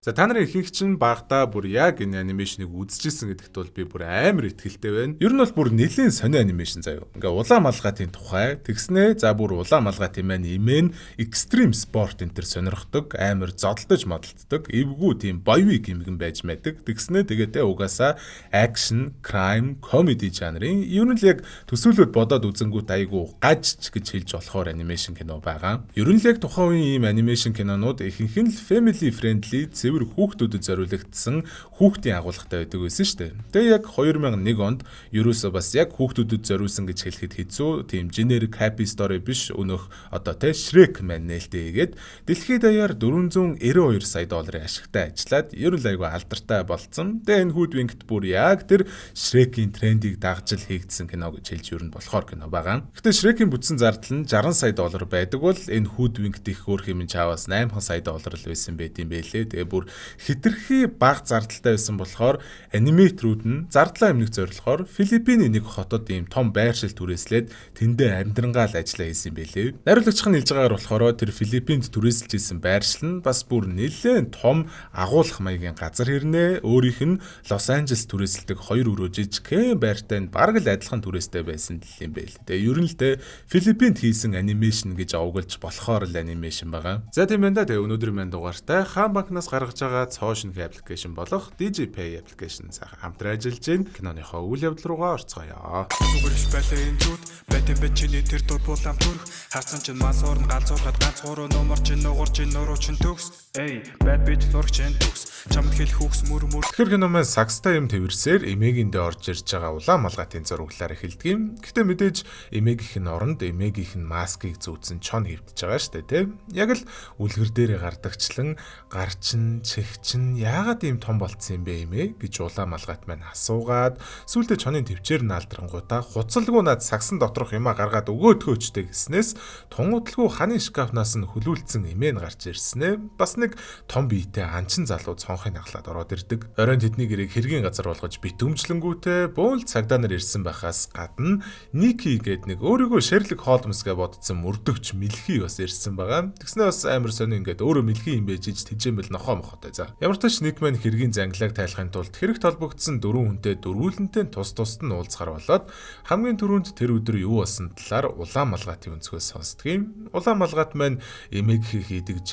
За та нарын ихэнх чинь багтаа бүр яг энэ анимашныг үзчихсэн гэдэгт бол би бүр амар итгэлтэй байна. Ер нь бол бүр нэлийн сони анимашн заяа. Ингээ улаан малгайтын тухай тэгснэ. За бүр улаан малгайтын маань имэн экстрим спорт энэ төр сонирхдог, амар зодолдож модалддаг, эвгүй тийм боевик юмгэн байж мэдэг. Тэгснэ тэгээд угаасаа акшн, crime, comedy жанрын ер нь л яг төсөөлөд бодоод үзэнгүүт айгу гажч гэж хэлж болохоор анимашн кино байгаа. Ер нь л яг тухайн үеийн ийм анимашн кинонууд ихэнх нь л family friendly цэвэр хүүхдүүдэд зориулагдсан хүүхдийн агуулгатай байдаг байсан шүү дээ. Тэгээ яг 2001 онд ерөөсөө бас яг хүүхдүүдэд зориулсан гэж хэлэхэд хэцүү тийм generic happy story биш өнөх одоо тэ Shrek маань нээлттэй хийгээд дэлхийд даяар 492 сая долларын ашигтай ажиллаад ер нь айгүй алдартай болцсон. Тэгээ энэ Hoodwinked бүр яг тэр Shrek-ийн трендийг дагж л хийгдсэн кино гэж хэлж ер нь болохоор кино байгаа. Гэхдээ Shrek-ийн бүтсэн зардал нь 60 сая доллар байдаг бол энэ Hoodwinked их өөр хэмээн чаваас 8 сая доллар л байсан байт юм байлээ. Тэгээ бүр хитрхи бага зардалтай байсан болохоор аниматорууд нь зардлаа өмнөх зориулахоор Филиппиний нэг хотод ийм том байршил түрээслээд тэндээ амьдрангаа л ажиллаа хийсэн байлээ. Найруулагч нь хэлж байгаагаар болохоор тэр Филиппинд түрээсэлж исэн байршил нь бас бүр нэлээд том агуулах маягийн газар хэрнээ. Өөрийнх нь Лос Анжелес түрээсэлдэг 2 өрөө жижигхэн байртай нь бараг л адилхан түрээстэй байсан юм байл. Тэгээ ер нь л тэ Филиппинд хийсэн анимашн гэж овоглож болохоор л анимашн байгаа. За тийм байна да. Тэгээ өнөөдрийн маань дугаартай Хаан банкнаас гаргаж байгаа цоо шинэх аппликейшн болох DigiPay аппликейшн сайхан хамтран ажиллаж байна. Киноныхоо үйл явдал руугаа орцгоё. Зүгэрш байлаа энэ зүуд бэтэн бэчний тэр дур булам төрх хацсан чинь мас орн галзуурхад ганц гурав номер чинь нугар чинь нуруу чинь төгс эй бад бич зурх чинь төгс чамд хэл хүүхс мөр Тэгэхээр кино маань сагстай юм тэрсээр эмээгэндээ орж ирж байгаа улаан малгайтын зурглаар эхэлдэг юм. Гэхдээ мэдээж эмээгийнх нь оронд эмээгийнх нь маскыг зүүцэн чон хэвдэж байгаа штэ тий. Яг л үлгэр дээрээ гардагчлан гар чин чих чин яагаад ийм том болцсон юм бэ эмээ гэж улаан малгайт маань асуугаад сүүлдээ чонын төвчээр нь алдрангуудаа хуцалгүй над сагсан доторх юмаа гаргаад өгөөдгөөчтэй гэснээс тунгудлгүй ханы шкафнаас нь хөлүүлсэн эмээ нь гарч ирснэ. Бас нэг том биетэй анчин залуу цонхыг наглаад ороод ирдэг. Оройн тэдний гэрээг хэргийн газар болгож битүүмжлэнгүүтээ бөөл цагдаа нар ирсэн байхаас гадна Ники гээд нэг өөрийгөө Шерлок Холмсгээ бодсон мөрдөгч мэлхий бас ирсэн байгаа. Тэгснээ бас амар сони ингээд өөрөө мэлхий юм байж иж тэжээмэл нохоо мохотой за. Ямар ч тач Ник маань хэргийн зангилааг тайлахын тулд хэрэг толбогдсон дөрвөн хүнтэй дөрвүүлэнтэй тус тусад нь уулзахаар болоод хамгийн түрүүнд тэр өдөр юу болсон талаар улаан малгайтын өнцгөөс сонсдог юм. Улаан малгайт маань эмээг хийдэг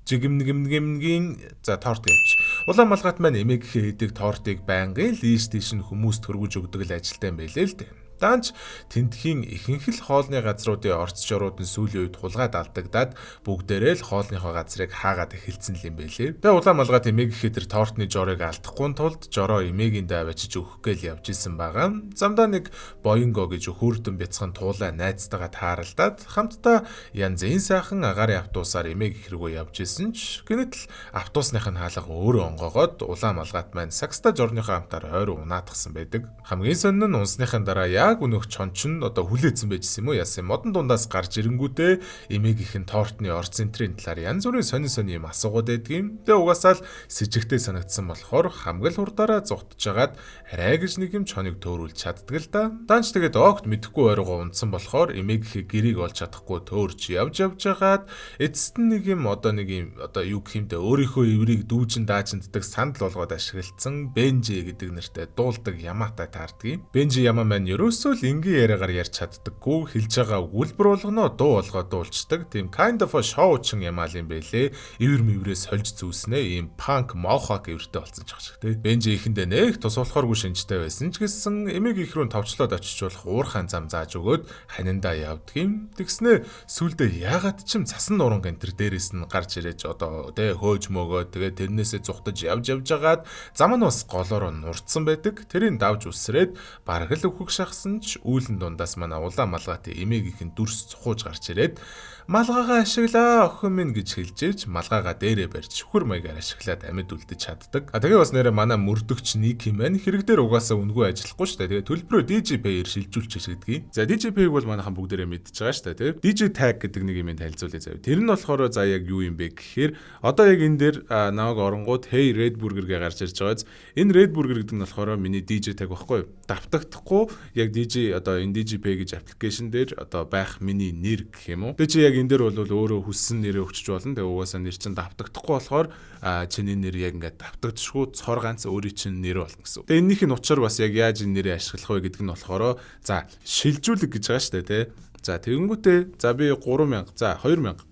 жигэмнгийн за торт гэвч. Улаан малгайт маань эмээг хийдэг тортыг байнгын лийш тийш нь хүмүүст хөргөж өгдөг л ажилтай юм байлээ л дээ. Данч тентхийн ихэнх л хоолны газруудын орц жорууд нь сүүлийн үед хулгайд алдагдаад бүгдээрээ л хоолныхоо газрыг хаагаад эхэлсэн юм байлээ. Тэгээ улаан малгайт эмээг ихэд тэр тортны жорыг алдахгүй тулд жороо эмээгийн дэ авчиж өгөх гээл явж исэн байгаа. Замдаа нэг Боинго гэж өхөөрдөн бяцхан туулаа найзтайгаа тааралдаад хамтдаа янзын сайхан агаарын автобусаар эмээг хэргөө явж исэн ч гэнэтэл автобусных нь хаалга өөрөө онгоогоод улаан малгайт маань сагста жорныхоо хамтаар ойр унаатгсан байдаг. Хамгийн сонин нь унсныхын дараа яг өнөх чонч нь одоо хүлээсэн байжсэн юм уу яасан модон дундаас гарч ирэнгүүтээ эмээгийнх нь тортны орц центрийн талаар янз бүрийн сонин юм асуугаад байдгийн. Тэгээ угаасаа л с ิจ гтэй санагдсан болохоор хамгийн л хурдаараа зугтж агаад арай гэж нэг юм чоныг төөрүүлж чаддаг л да. Данч тэгээд огт мэдэхгүй ойргоо унтсан болохоор эмээгийнхээ гэрийг олж чадахгүй төөрч явж агаад эцэст нь нэг юм одоо юу гэх юм дэ өөрийнхөө эврийг дүүжин даажинддаг сандал болгоод ашиглацсан Бенжи гэдэг нэртэй дуулдаг Яматай таардгийг. Бенжи Яма маань Өсөөл энгийн яриагаар ярьж чаддаггүй хэлж байгаа үлбэр болгоноо дуу болгоод дуулцдаг тийм kind of a showчин ямаал юм байлээ. Ивэр мэврээс сольж зүүснэ ийм punk mohawk эвэртэй болсон ч шиг тий. Бенжи ихэндээ нэг тус болохооргүй шинжтэй байсан ч гэсэн эмээг их рүү товчлоод очиж болох уурхайн зам зааж өгөөд ханиндаа явдаг юм. Тэгснэ сүулдэ яагаад ч юм цасан нуран гэнтэр дээрээс нь гарч ирээж одоо тий хөөж мөгөө тэгээ тэрнээсээ зүхтаж явж агаад зам нь бас голоор нурцсан байдаг. Тэрийг давж үсрээд бараг л өхөх шахсан үүлэн дундаас манай улаан малгайт эмээгийнх нь дүрс цухууж гарч ирээд малгайгаа ашиглаа охин минь гэж хэлжээж малгайгаа дээрээ барьж шүхэр маягаар ашиглаад амьд үлдэж чаддаг. Тэгээ бас нэрэ манай мөрдөгч Ник юм байна. Хэрэг дээр угаасаа үнгүй ажиллахгүй шүү дээ. Тэгээ төлбөрөө DigiPay-ээр шилжүүлчих гэдгийг. За DigiPay бол манайхан бүгдээрээ мэдчихэж байгаа шүү дээ. DigiTag гэдэг нэг юм танилцуулъя заяа. Тэр нь болохоор за яг юу юм бэ гэхээр одоо яг энэ дээр намайг оронгууд Hey Red Burger гэ гарч ирж байгааз энэ Red Burger гэдэг нь болохоор миний DigiTag байхгүй юу? Давтагдахгүй яг одоо энэ DigiPay гэж аппликейшн дээр одоо байх миний нэр гэх юм уу. Тэгээ чи яг яг энэ дээр бол өөрөө хүссэн нэрээ өгчөж болно. Тэгээ угаасаа нэр чинь давтагдахгүй болохоор чиний нэр яг ингээд давтагдчихгүй цор ганц өөрийн чинь нэр болно гэсэн. Тэгээ энэнийх нь учир бас яг яаж энэ нэрээ ашиглах вэ гэдэг нь болохоор за шилжүүлэг гэж байгаа шүү дээ тий. За тэгэнгүүтээ за би 3000 за 2000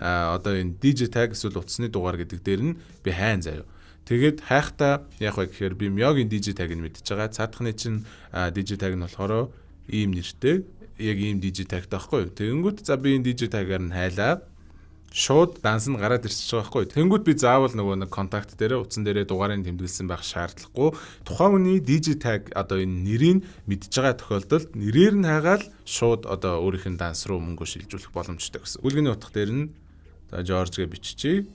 одоо энэ DJ tag эсвэл утасны дугаар гэдэг дээр нь би хайн заяа. Тэгээд хайхтаа яг вэ гэхээр би Myoгийн DJ tag-ыг мэдчихэж байгаа. Цаадхны чинь DJ tag нь болохоор ийм нэртэй яг ийм DJ tag таахгүй. Тэгэнгүүт за би энэ DJ tag-аар нь хайлаа. Шууд данс нь гараад ирчихэж байгаа байхгүй. Тэнгүүд би заавал нөгөө нэг контакт дээрээ утсан дээрээ дугаарыг тэмдэглэсэн байх шаардлагагүй. Тухайн хүний DJ tag одоо энэ нэрийг мэдж байгаа тохиолдолд нэрээр нь хайгаал шууд одоо өөрийнх нь данс руу мөнгө шилжүүлэх боломжтой гэсэн. Үлгэний утга дээр нь за Жоржгээ биччихье.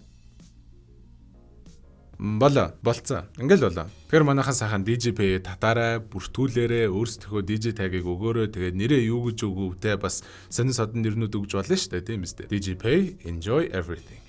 Болцсон. Ингээл болоо. Тэгэхээр манайхан сайхан DJP татаарай, бүртгүүлээрээ, өөрсдөө DJ tag-ыг өгөөрэй. Тэгээд нэрээ юу гэж өгөвтэй бас сонин содон нэрнүүд өгж болно шүү дээ, тийм үстэй. DJP enjoy everything.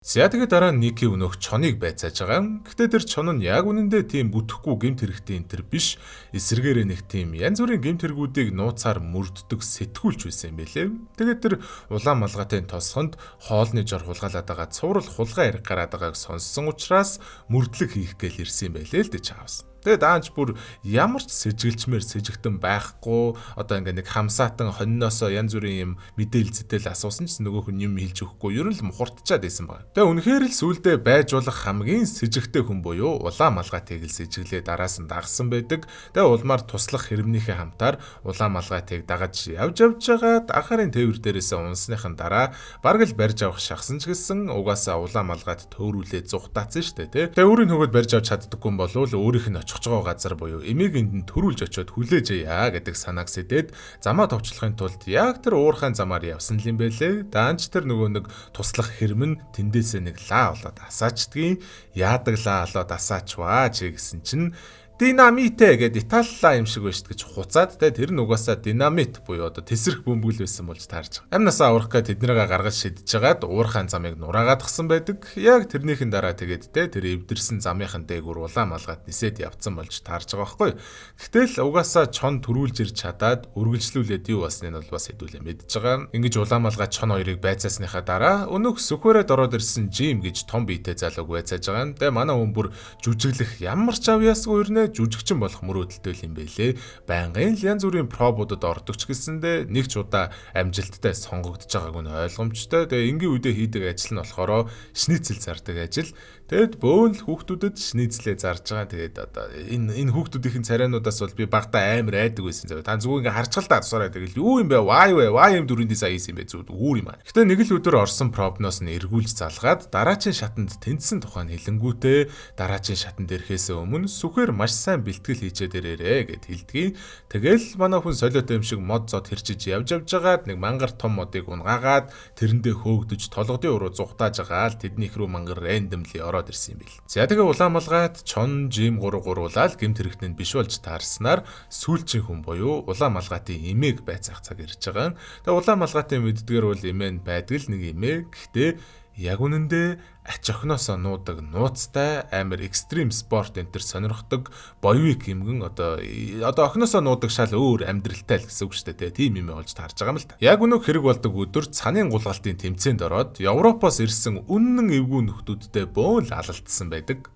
За тэгээд дараа нь Ники өнөөх чоныг байцааж байгаа. Гэхдээ тэр чон нь яг үнэндээ тийм бүтэхгүй гэмт хэрэгтэй энэ төр биш. Эсэргээрээ нэг тийм янз бүрийн гэмт хэрэгүүдийг нууцаар мөрддөг сэтгүүлч байсан юм байлээ. Тэгээд тэр улаан малгайтай тосгонд хоолны жор хулгаалаад байгаа цуврал хулгай яриг гараад байгааг сонссон учраас мөрдлөг хийх гээл ирсэн юм байлээ л дээ чаавс. Тэгээд даанч бүр ямар ч сэжиглчмээр сэжигтэн байхгүй одоо ингээ нэг хамсаатан хонноосоо янз бүрийн юм мэдээлэл зэтэл асуусан ч нөгөө хүн юм хэлж өгөхгүй ер нь л мухартчаад байсан байна. Тэгээд үнэхээр л сүулдэ байж болох хамгийн сэжигтэй хүн буюу улаан малгайтыг л сэжиглээ дараас нь дагсан байдаг. Тэгээд улмаар туслах хэрэмнийхээ хамтаар улаан малгайтыг дагаж явж байгаа анхаарын тээвэр дээрээс унсныхын дараа бараг л барьж авах шахсан ч гэсэн угаасаа улаан малгайт төөрүүлээ зүхтаацсан шүү дээ. Тэгээд өөрийн хөгөөд барьж авч чаддаггүй юм болвол өөрийнх нь очих байгаа газар буюу эмээгэнд нь төрүүлж очиод хүлээж яа гэдэг санааг сэдээд замаа товчлохын тулд яг тэр уурхайн замаар явсан л юм байлээ. Даанч тэр нөгөө нэг туслах хэрмэн тэндээсээ нэг лаа болоод асаачдгийн яадаг лаа болоод асаачваа ч гэсэн чинь динамитэ гэдэг италлаа юм шиг байж гэж хуцаад тэр нь угаасаа динамит буюу одоо тесрэх бөмбөл байсан болж таарж байгаа. Амнасаа уурах гэж тэднийгээ гаргаж шидэж жагаад уурхайн замыг нураагаад гсэн байдаг. Яг тэрнийхэн дараа тэгээд тэр эвдэрсэн замынхан дээгүүр улаан малгайд нисээд явцсан болж таарж байгаа байхгүй. Гэтэл угаасаа чон төрүүлж ирж чадаад үргэлжлүүлээд юу басны нь бол бас хэдүүлээ мэдж байгаа. Ингэж улаан малгай чон хоёрыг байцаасныхаа дараа өнөөх сүхвэрээ дороод ирсэн Жим гэж том биетэй залууг байцааж байгаа. Тэгээ манай хүн бүр жүжиглэх ямар ч авьяасгүй ирнэ жүжигчин болох мөрөөдөлтэй юм байлээ. Байнгын л янз бүрийн пробуудад ордог ч гэсэндээ нэг ч удаа амжилттай сонгогдож байгааг нь ойлгомжтой. Тэгээ энгийн үедээ хийдэг ажил нь болохоор шницэл зардаг ажил. Тэгэд бөөн л хүүхдүүдэд шницлээ зарж байгаа. Тэгээд одоо энэ хүүхдүүдийн царайнуудаас бол би багтаа амар айдаг байсан зав. Та зүгээр ингээ харчгал та тусаараа тэгэл юу юм бэ? Why юм дөрөндөө сая хийсэн юм бэ? Зүг үүр юм аа. Гэтэ нэг л өдөр орсон пробноос нь эргүүлж залгаад дараачийн шатанд тэнцсэн тухайн хэлэнгүүтээ дараачийн шатанд ирэхээс өмнө сүхээр маш сайн бэлтгэл хийчээд ирээрээ гэд хэлдгийг. Тэгэл манай хүн солиотой юм шиг мод зод хэрчиж явж байгаад нэг мангар том модыг унгаагаад тэрэндээ хөөгдөж толгодын уруу зүхтааж байгаа л тэднийх рүү мангар рандомли ороод ирсэн юм бил. За тэгээ улаан малгайд чон Жим гуруулаад гэмт хэрэгтэнд биш болж таарснаар сүүлчийн хүн буюу улаан малгайтын эмээг байцаах цаг ирж байгаа. Тэгээ улаан малгайтын мэддгээр бол эмээ байдаг л нэг эмээ. Гэхдээ яг үнэндээ ач охиноосоо нуудаг нууцтай амар экстрим спорт энтер сонирхдаг боевик юмгэн одоо охиноосоо нуудаг шал өөр амьдралтай л гэсэн үг шүү дээ. Тийм юм болж таарж байгаа юм л та. Яг өнөөх хэрэг болдог өдөр цанын гулгалтын тэмцээнд ороод Европоос ирсэн үнэн эвгүй нөхдүүдтэй бөөн л алалдсан байдаг.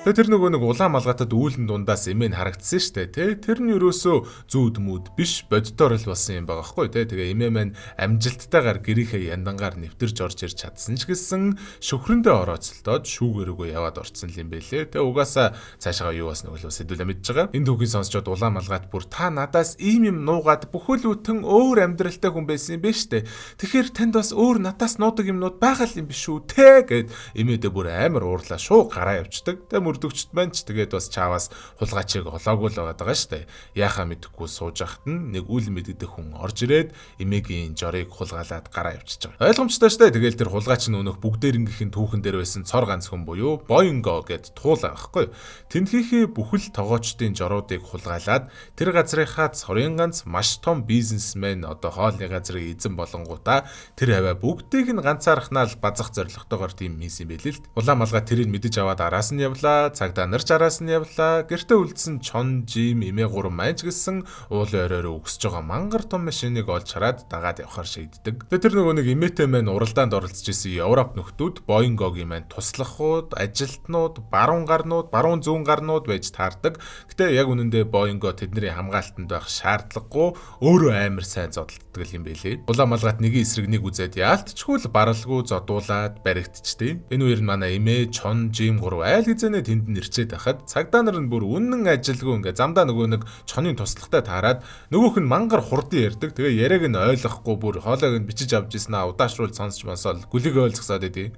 Тэр нөгөө нэг улаан малгайтад үүлэн дундаас эмээ харагдсан шүү дээ. Тэр нь ерөөсөө зүүд мүд биш боддоор л болсон юм байгаа хгүй. Тэгээ эмээ маань амжилттайгаар гэрийнхээ яндангаар нэвтэрж орж ирж чадсан ч гэсэн шөхрөндөө орооцолдоод шүүгээрөөгөө яваад орцсон юм байлээ. Тэгээ угаасаа цаашаа юу бас нэг л сэдвүүлээ мэдж байгаа. Энэ түүхийг сонсчод улаан малгайд бүр та надаас ийм юм нуугаад бүхэл бүтэн өөр амьдралтай хүн байсан юм биш үү? Тэгэхээр танд бас өөр надаас нуудаг юмнууд байгаа л юм биш үү те гэд эмээдээ бүр амар уурлаа шууд гараа явцдаг. Тэгээ мөрдөгчд маань ч тэгээд бас чааваас хулгайчийг олоогүй л байгаа штэ. Яахаа мэдэхгүй сууж ахт нь нэг үл мэддэх хүн орж ирээд эмээгийн жорыг хулгаалаад гараа явчихж байгаа. Ойлгомжтой штэ. Тэгэл тэр хулгайч нь өнөх бүгдээрнгийнхэн түүхэн дээр байсан цор ганц хүн буюу Боинго гэд туулаа байхгүй. Тэнхийнхээ бүхэл тогоочдын жоруудыг хулгайлаад тэр газрынхаа цорын ганц маш том бизнесмен одоо хоолны газрын эзэн болонгуудаа тэр аваа бүгдийг нь ганцаархнаа л базах зорилготойгоор тийм хийсэн байлээ л. Улаан малгай тэрийг мэдэж аваад араас нь явлаа, цагдаа нарч араас нь явлаа. Гэртээ үлдсэн чон, жим, эмээ гурван майж гэсэн уулын оройроо өгсөж байгаа мангар том машиныг олж хараад дагаад явахаар шийддэг. Тэр нөгөө нэг эмээтэй маань уралдаанд оролцож исэн Европ нөхдүүд Боингогийн маань туслахууд, ажилтнууд, баруун зүүн гарнууд байж таардаг. Гэтэ яг үнэндээ Боинго тэдний хамгаалтанд байх шаардлагагүй өөрөө амар сайн зодтолдог юм байлээ. Улаан малгайт нэг эсрэг нэг үзээд яалтчгүй л баралгүй зодуулаад баригдчихдээ. Энэ үер нь манай эмээ, чон, жим гурав айл гизэнэ тэнд нь ирчээд байхад цагдаа нар нь бүр үнэн ажилгүй ингээ замдаа нөгөө нэг чонын туслахтай таарад нөгөөх нь мангар хурдан ярьдаг. Тэгээ яриаг нь ойлгохгүй бүр хоолойг нь бичиж авч ирсэн аа удаашруул сонсч мансаал гүлийг ойлгосоод идэв.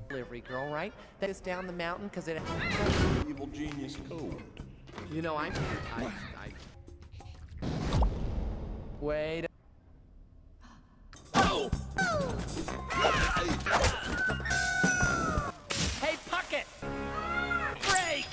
That is down the mountain because it evil genius code. You know, I wait. Oh! Hey, Puckett! Break!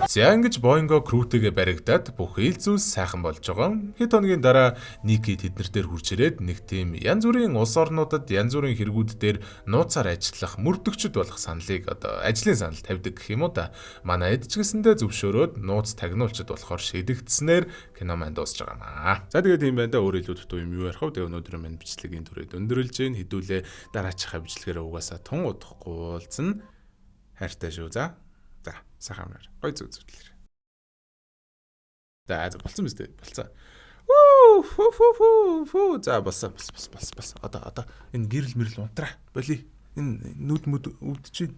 За ингэж Боинго крүүтэйгээ баригдаад бүх ил зүйлс сайхан болж байгаа. Хэд хоногийн дараа Ники тэднэр дээр хурж ирээд нэг тийм янз бүрийн улс орнуудад янз бүрийн хэрэгүүд дээр нууцаар ажиллах мөрдөгчд болох саналыг одоо ажлын санал тавьдаг гэх юм уу да. Манай эд ч гэсэндээ зөвшөөрөөд нууц тагнуулчд болохоор шийдэгдснээр кино маань дуусж байгаа маа. За тэгээд тийм байна да өөр илүү дутуу юм юу ярих вэ? Тэгээд өнөөдрийн маань бичлэгийн түрээд өндөрлж гин хэдүүлээ дараачихаа бичлэгээр угаасаа тун удахгүй уулзна. Хайртай шүү за. За сайхан амнаар гой зүтлээ. За болсон биз дээ болцоо. Фу за бас. Одоо энэ гэрэл мэрэл унтраа. Боли. Энэ нүд өвдөж чинь.